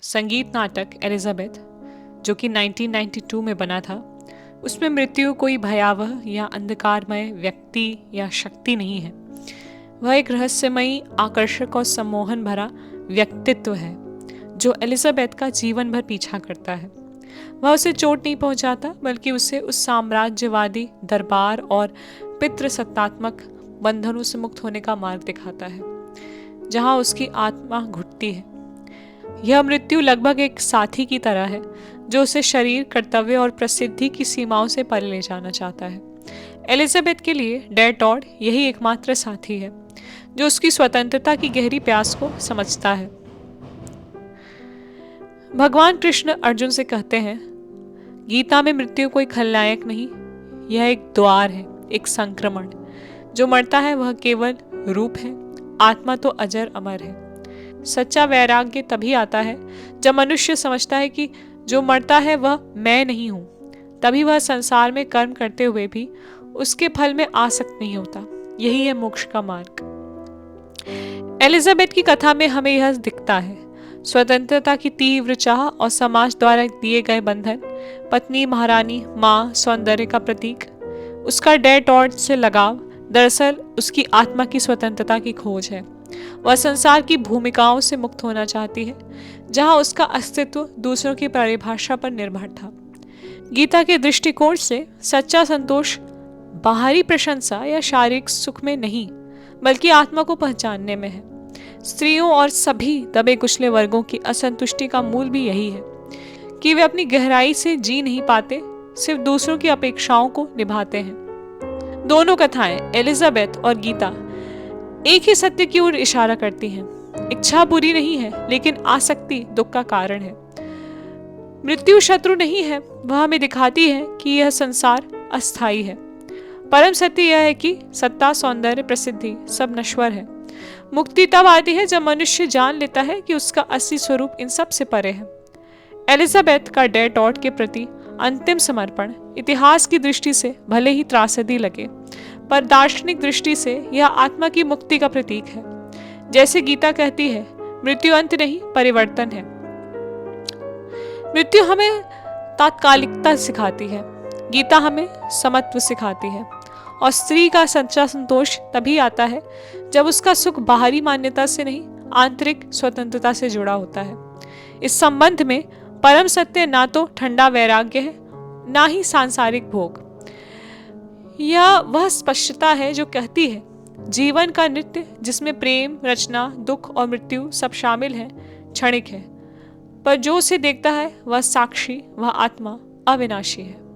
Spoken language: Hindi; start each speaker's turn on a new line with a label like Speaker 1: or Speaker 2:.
Speaker 1: संगीत नाटक एलिजाबेथ जो कि 1992 में बना था, उसमें मृत्यु कोई भयावह या अंधकारमय व्यक्ति या शक्ति नहीं है। वह एक रहस्यमयी, आकर्षक और सम्मोहन भरा व्यक्तित्व है जो एलिजाबेथ का जीवन भर पीछा करता है। वह उसे चोट नहीं पहुंचाता, बल्कि उसे उस साम्राज्यवादी दरबार और पितृसत्तात्मक बंधनों से मुक्त होने का मार्ग दिखाता है जहां उसकी आत्मा घुटती है। यह मृत्यु लगभग एक साथी की तरह है जो उसे शरीर, कर्तव्य और प्रसिद्धि की सीमाओं से परे ले जाना चाहता है। एलिजाबेथ के लिए डेटॉर्ड यही एकमात्र साथी है जो उसकी स्वतंत्रता की गहरी प्यास को समझता है। भगवान कृष्ण अर्जुन से कहते हैं, गीता में मृत्यु कोई खलनायक नहीं, यह एक द्वार है, एक संक्रमण। जो मरता है वह केवल रूप है, आत्मा तो अजर अमर है। सच्चा वैराग्य तभी आता है जब मनुष्य समझता है कि जो मरता है वह मैं नहीं हूं। तभी वह संसार में कर्म करते हुए भी उसके फल में आसक्त नहीं होता। यही है मोक्ष का मार्ग। एलिजाबेथ की कथा में हमें यह दिखता है। स्वतंत्रता की तीव्र चाह और समाज द्वारा दिए गए बंधन, पत्नी, महारानी, माँ, सौंदर्य का प्रतीक। उसका डेटॉर्ड से लगाव दरअसल उसकी आत्मा की स्वतंत्रता की खोज है। वह संसार की भूमिकाओं से मुक्त होना चाहती है जहां उसका अस्तित्व दूसरों की परिभाषा पर निर्भर था। गीता के दृष्टिकोण से सच्चा संतोष बाहरी प्रशंसा या शारीरिक सुख में नहीं, बल्कि आत्मा को पहचानने में है। स्त्रियों और सभी दबे कुचले वर्गों की असंतुष्टि का मूल भी यही है कि वे अपनी गहराई से जी नहीं पाते, सिर्फ दूसरों की अपेक्षाओं को निभाते हैं। दोनों कथाएं, एलिजाबेथ और गीता, एक ही सत्य की ओर इशारा करती हैं। इच्छा बुरी नहीं है, लेकिन आसक्ति दुख का कारण है। मृत्यु शत्रु नहीं है, वह हमें दिखाती है कि यह संसार अस्थायी है। परम सत्य यह है कि सत्ता, सौंदर्य, प्रसिद्धि सब नश्वर है। मुक्ति तब आती है जब मनुष्य जान लेता है कि उसका असली स्वरूप इन सब से परे है। एलिजाबेथ का डेटॉर्ड के प्रति अंतिम समर्पण इतिहास की दृष्टि से भले ही त्रासदी लगे, पर दार्शनिक दृष्टि से यह आत्मा की मुक्ति का प्रतीक है। जैसे गीता कहती है, मृत्यु अंत नहीं, परिवर्तन है। मृत्यु हमें तात्कालिकता सिखाती है, गीता हमें समत्व सिखाती है। और स्त्री का सच्चा संतोष तभी आता है जब उसका सुख बाहरी मान्यता से नहीं, आंतरिक स्वतंत्रता से जुड़ा होता है। इस संबंध में परम सत्य ना तो ठंडा वैराग्य है, ना ही सांसारिक भोग। यह वह स्पष्टता है जो कहती है, जीवन का नृत्य जिसमें प्रेम, रचना, दुख और मृत्यु सब शामिल हैं, क्षणिक है, पर जो उसे देखता है वह साक्षी, वह आत्मा अविनाशी है।